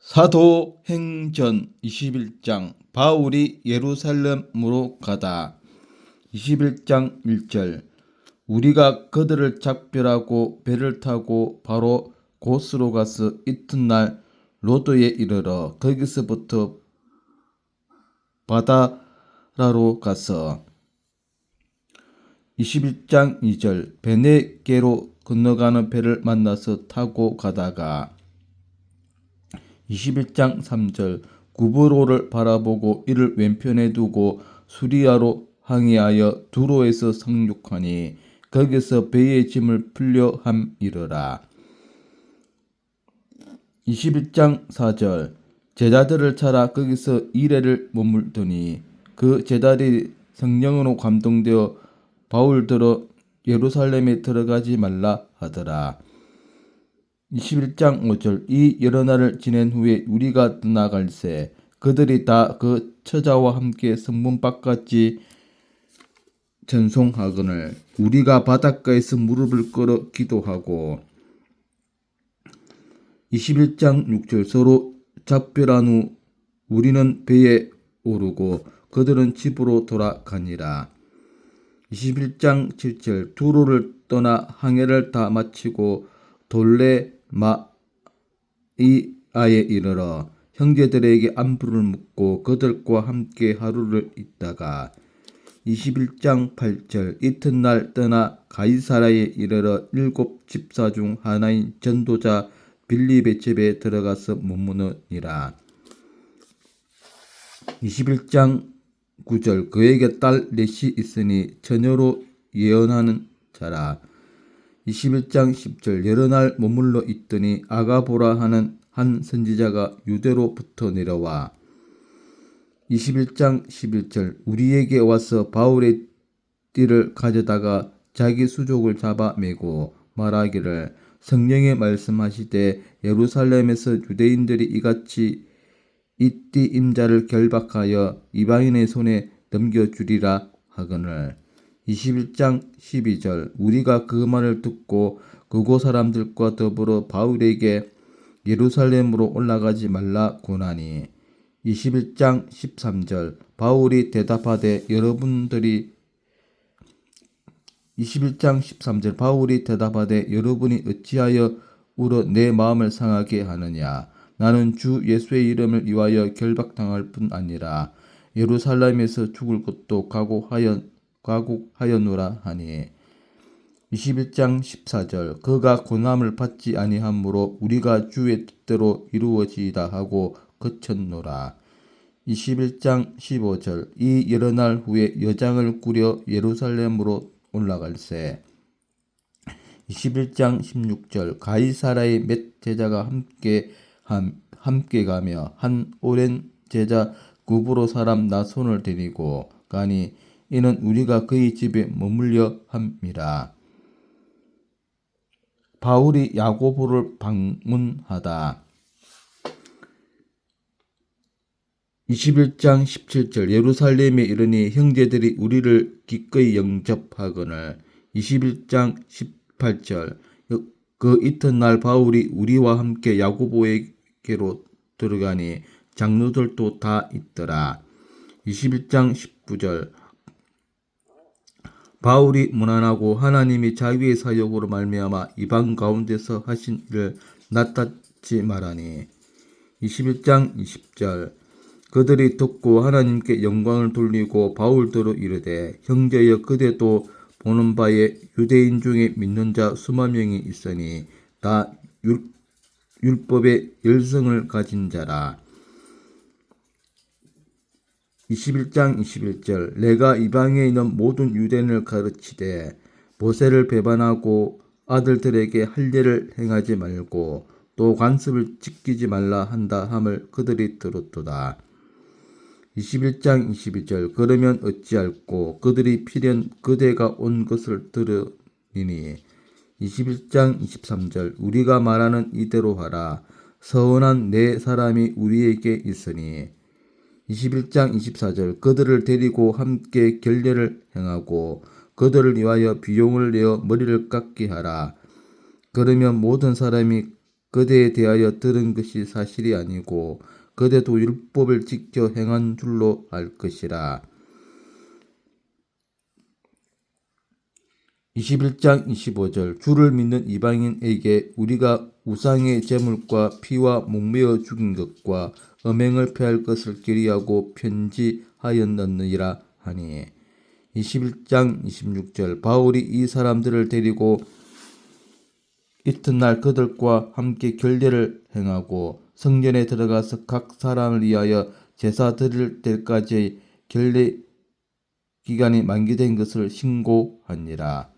사도행전 21장 바울이 예루살렘으로 가다. 21장 1절 우리가 그들을 작별하고 배를 타고 바로 곳으로 가서 이튿날 로도에 이르러 거기서부터 바다라로 가서 21장 2절 베네게로 건너가는 배를 만나서 타고 가다가 21장 3절 구브로를 바라보고 이를 왼편에 두고 수리아로 항해하여 두로에서 상륙하니 거기서 배의 짐을 풀려 함이러라. 21장 4절 제자들을 찾아 거기서 이레를 머물더니 그 제자들이 성령으로 감동되어 바울더러 예루살렘에 들어가지 말라 하더라. 21장 5절 이 여러 날을 지낸 후에 우리가 떠나갈새 그들이 다 그 처자와 함께 성문 밖까지 전송하거늘 우리가 바닷가에서 무릎을 꿇어 기도하고 21장 6절 서로 작별한 후 우리는 배에 오르고 그들은 집으로 돌아가니라. 21장 7절 두로를 떠나 항해를 다 마치고 돌레마이아에 이르러 형제들에게 안부를 묻고 그들과 함께 하루를 있다가 21장 8절 이튿날 떠나 가이사라에 이르러 7 집사 중 하나인 전도자 빌립의 집에 들어가서 머무느니라. 21장 9절 그에게 딸 넷이 있으니 처녀로 예언하는 자라. 21장 10절 여러 날 머물러 있더니 아가보라 하는 한 선지자가 유대로부터 내려와 21장 11절 우리에게 와서 바울의 띠를 가져다가 자기 수족을 잡아매고 말하기를 성령의 말씀하시되 예루살렘에서 유대인들이 이같이 이 띠 임자를 결박하여 이방인의 손에 넘겨주리라 하거늘 21장 12절 우리가 그 말을 듣고 그곳 사람들과 더불어 바울에게 예루살렘으로 올라가지 말라 고나니 21장 13절 바울이 대답하되 여러분이 어찌하여 울어 내 마음을 상하게 하느냐 나는 주 예수의 이름을 위하여 결박당할 뿐 아니라 예루살렘에서 죽을 것도 각오하였노라 하니 21장 14절 그가 고난을 받지 아니하므로 우리가 주의 뜻대로 이루어지이다 하고 그쳤노라. 21장 15절 이 여러 날 후에 여장을 꾸려 예루살렘으로 올라갈새 21장 16절 가이사라의 몇 제자가 함께 가며 한 오랜 제자 구브로 사람 나손을 데리고 가니 이는 우리가 그의 집에 머물려 함이라. 바울이 야고보를 방문하다. 21장 17절 예루살렘에 이르니 형제들이 우리를 기꺼이 영접하거늘 21장 18절 그 이튿날 바울이 우리와 함께 야고보에게로 들어가니 장로들도 다 있더라. 21장 19절 바울이 무난하고 하나님이 자기의 사역으로 말미암아 이방 가운데서 하신 일을 낱낱이 말하니 21장 20절 그들이 듣고 하나님께 영광을 돌리고 바울더러 이르되 형제여 그대도 보는 바에 유대인 중에 믿는 자 수만 명이 있으니 다 율법의 열성을 가진 자라. 21장 21절 내가 이방에 있는 모든 유대인을 가르치되 모세를 배반하고 아들들에게 할례를 행하지 말고 또 관습을 지키지 말라 한다 함을 그들이 들었도다. 21장 22절 그러면 어찌할꼬 그들이 필연 그대가 온 것을 들으니 21장 23절 우리가 말하는 이대로 하라 서운한 네 사람이 우리에게 있으니 21장 24절 그들을 데리고 함께 결례를 행하고 그들을 위하여 비용을 내어 머리를 깎게 하라. 그러면 모든 사람이 그대에 대하여 들은 것이 사실이 아니고 그대도 율법을 지켜 행한 줄로 알 것이라. 21장 25절 주를 믿는 이방인에게 우리가 우상의 제물과 피와 목매어 죽인 것과 음행을 패할 것을 결의하고 편지하였느니라 하니. 21장 26절 바울이 이 사람들을 데리고 이튿날 그들과 함께 결례를 행하고 성전에 들어가서 각 사람을 위하여 제사 드릴 때까지 결례 기간이 만기된 것을 신고하니라.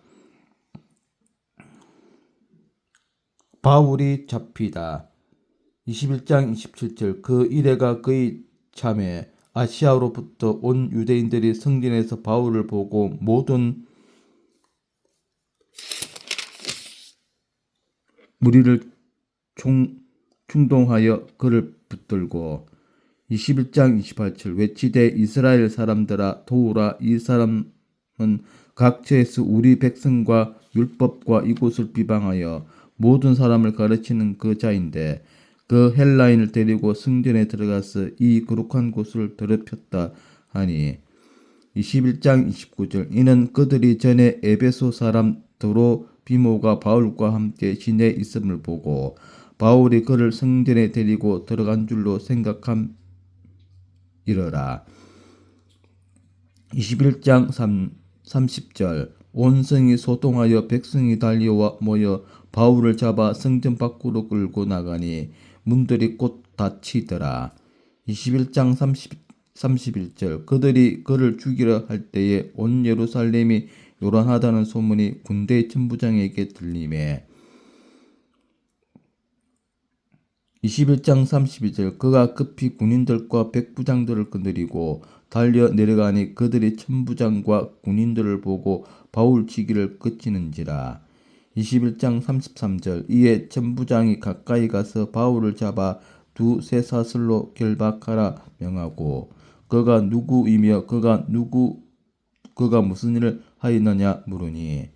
바울이 잡히다. 21장 27절 그 이래가 거의 참에 아시아로부터 온 유대인들이 성전에서 바울을 보고 모든 무리를 충동하여 그를 붙들고 21장 28절 외치되 이스라엘 사람들아 도우라. 이 사람은 각처에서 우리 백성과 율법과 이곳을 비방하여 모든 사람을 가르치는 그 자인데 그 헬라인을 데리고 성전에 들어가서 이 거룩한 곳을 더럽혔다 하니. 21장 29절 이는 그들이 전에 에베소 사람 드로비모가 바울과 함께 시내에 있음을 보고 바울이 그를 성전에 데리고 들어간 줄로 생각함이러라. 21장 30절 온 성이 소동하여 백성이 달려와 모여 바울을 잡아 성전 밖으로 끌고 나가니 문들이 곧 닫히더라. 21장 31절 그들이 그를 죽이려 할 때에 온 예루살렘이 요란하다는 소문이 군대 천부장에게 들리매 21장 32절 그가 급히 군인들과 백부장들을 거느리고 달려 내려가니 그들이 천부장과 군인들을 보고 바울 치기를 그치는지라. 21장 33절 이에 천부장이 가까이 가서 바울을 잡아 두세 사슬로 결박하라 명하고 그가 누구이며 그가 무슨 일을 하였느냐 물으니.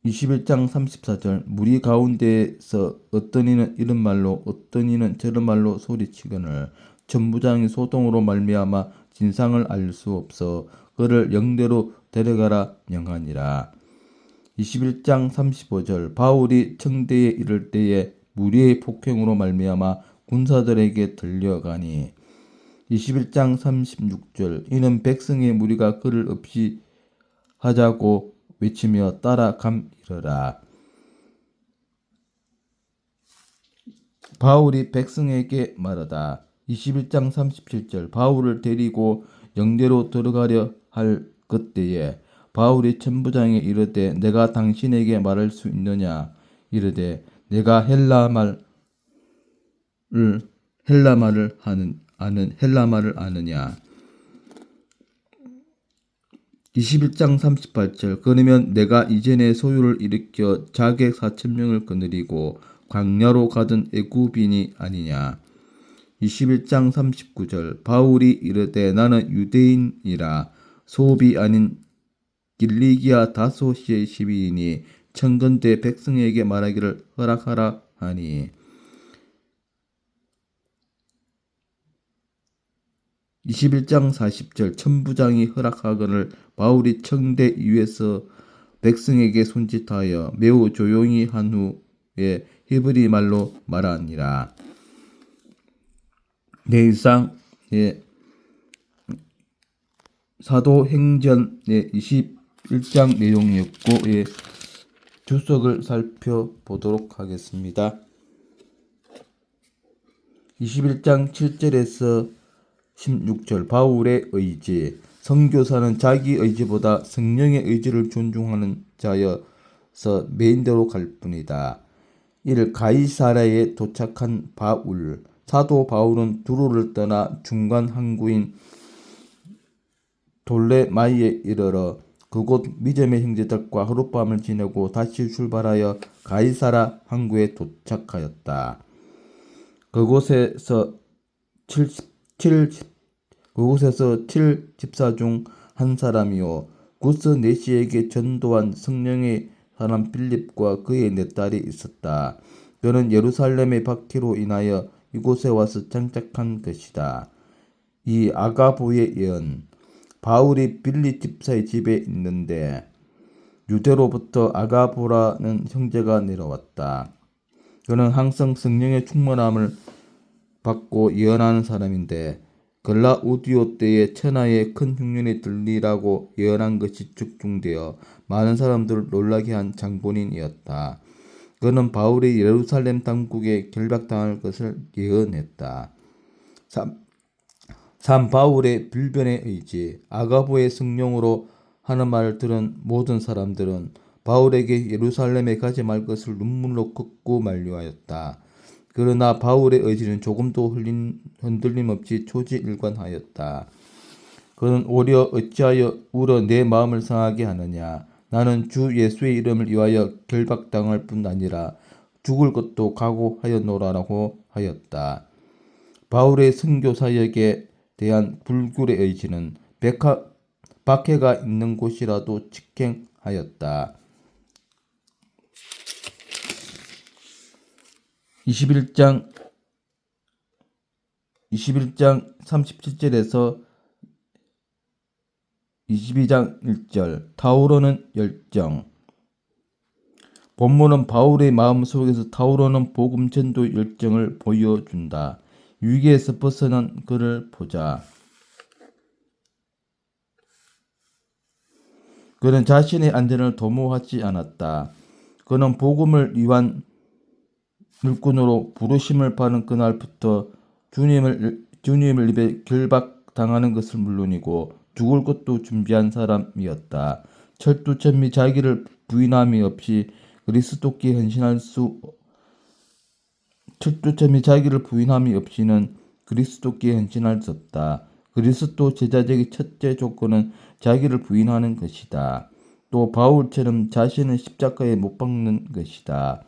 21장 34절 무리 가운데에서 어떤 이는 이런 말로 어떤 이는 저런 말로 소리치거늘 천부장이 소동으로 말미암아 진상을 알 수 없어 그를 영대로 데려가라 명하니라. 21장 35절 바울이 청대에 이를 때에 무리의 폭행으로 말미암아 군사들에게 들려가니. 21장 36절 이는 백성의 무리가 그를 없이 하자고 외치며 따라감이러라. 바울이 백성에게 말하다. 21장 37절 바울을 데리고 영대로 들어가려 할 그때에 바울이 천부장에 이르되 내가 당신에게 말할 수 있느냐 이르되 내가 헬라 말을 아느냐. 21장 38절 그러면 내가 이전에 소유를 일으켜 자객 4,000명을 거느리고 광야로 가던 애굽인이 아니냐. 21장 39절 바울이 이르되 나는 유대인이라 소비 아닌 길리기아 다소시의 시비이니 청건대 백성에게 말하기를 허락하라 하니. 21장 40절 천부장이 허락하거늘 바울이 청대 위에서 백성에게 손짓하여 매우 조용히 한 후에 히브리 말로 말하니라. 네, 이상 사도행전의 21장 내용이었고 주석을 살펴보도록 하겠습니다. 21장 7절에서 16절 바울의 의지 선교사는 자기 의지보다 성령의 의지를 존중하는 자여서 메인대로 갈 뿐이다. 이를 가이사랴에 도착한 바울 사도 바울은 두로를 떠나 중간 항구인 돌레마이에 이르러 그곳 미점의 형제들과 하룻밤을 지내고 다시 출발하여 가이사랴 항구에 도착하였다. 그곳에서 7 집사 중 한 사람이요 구스 네시에게 전도한 성령의 사람 빌립과 그의 4딸이 있었다. 그는 예루살렘의 박해로 인하여 이곳에 와서 정착한 것이다. 이 아가보의 예언. 바울이 빌립 집사의 집에 있는데 유대로부터 아가보라는 형제가 내려왔다. 그는 항상 성령의 충만함을 받고 예언하는 사람인데 글라우디오 때에 천하에 큰 흉년이 들리라고 예언한 것이 집중되어 많은 사람들을 놀라게 한 장본인이었다. 그는 바울이 예루살렘 당국에 결박당할 것을 예언했다. 3. 바울의 빌변의 의지. 아가보의 성령으로 하는 말을 들은 모든 사람들은 바울에게 예루살렘에 가지 말 것을 눈물로 긋고 만류하였다. 그러나 바울의 의지는 조금도 흔들림 없이 초지일관하였다. 그는 오히려 어찌하여 울어 내 마음을 상하게 하느냐. 나는 주 예수의 이름을 위하여 결박당할 뿐 아니라 죽을 것도 각오하였노라라고 하였다. 바울의 선교 사역에 대한 불굴의 의지는 박해가 있는 곳이라도 직행하였다. 21장 37절에서 22장 1절. 타우로는 열정. 본문은 바울의 마음속에서 타오르는 복음 전도 열정을 보여준다. 위기에서 벗어난 그를 보자. 그는 자신의 안전을 도모하지 않았다. 그는 복음을 위한 일꾼으로 부르심을 받은 그날부터 주님을 입에 결박당하는 것을 물론이고 죽을 것도 준비한 사람이었다. 철두철미 자기를 부인함이 없이 그리스도께 헌신할 수 없다. 그리스도 제자적인 첫째 조건은 자기를 부인하는 것이다. 또 바울처럼 자신을 십자가에 못 박는 것이다.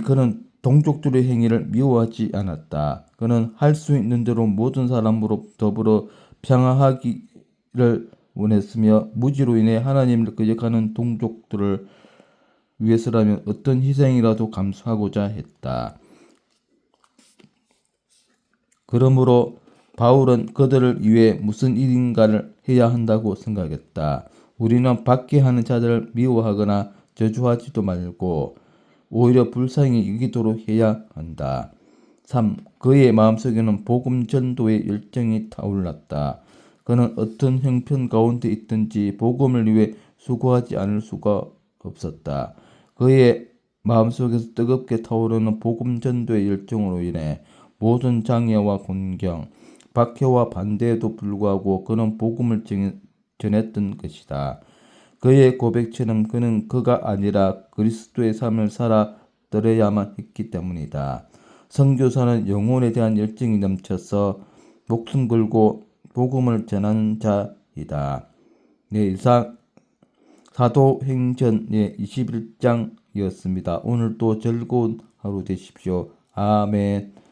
그는 동족들의 행위를 미워하지 않았다. 그는 할 수 있는 대로 모든 사람으로 더불어 평화하기를 원했으며 무지로 인해 하나님을 거역하는 동족들을 위해서라면 어떤 희생이라도 감수하고자 했다. 그러므로 바울은 그들을 위해 무슨 일인가를 해야 한다고 생각했다. 우리는 박해하는 자들을 미워하거나 저주하지도 말고 오히려 불쌍히 여기도록 해야 한다. 3. 그의 마음속에는 복음 전도의 열정이 타올랐다. 그는 어떤 형편 가운데 있든지 복음을 위해 수고하지 않을 수가 없었다. 그의 마음속에서 뜨겁게 타오르는 복음 전도의 열정으로 인해 모든 장애와 곤경, 박해와 반대에도 불구하고 그는 복음을 전했던 것이다. 그의 고백처럼 그는 그가 아니라 그리스도의 삶을 살아들어야만 했기 때문이다. 선교사는 영혼에 대한 열정이 넘쳐서 목숨 걸고 복음을 전하는 자이다. 네, 이상 사도행전의 21장이었습니다. 오늘도 즐거운 하루 되십시오. 아멘.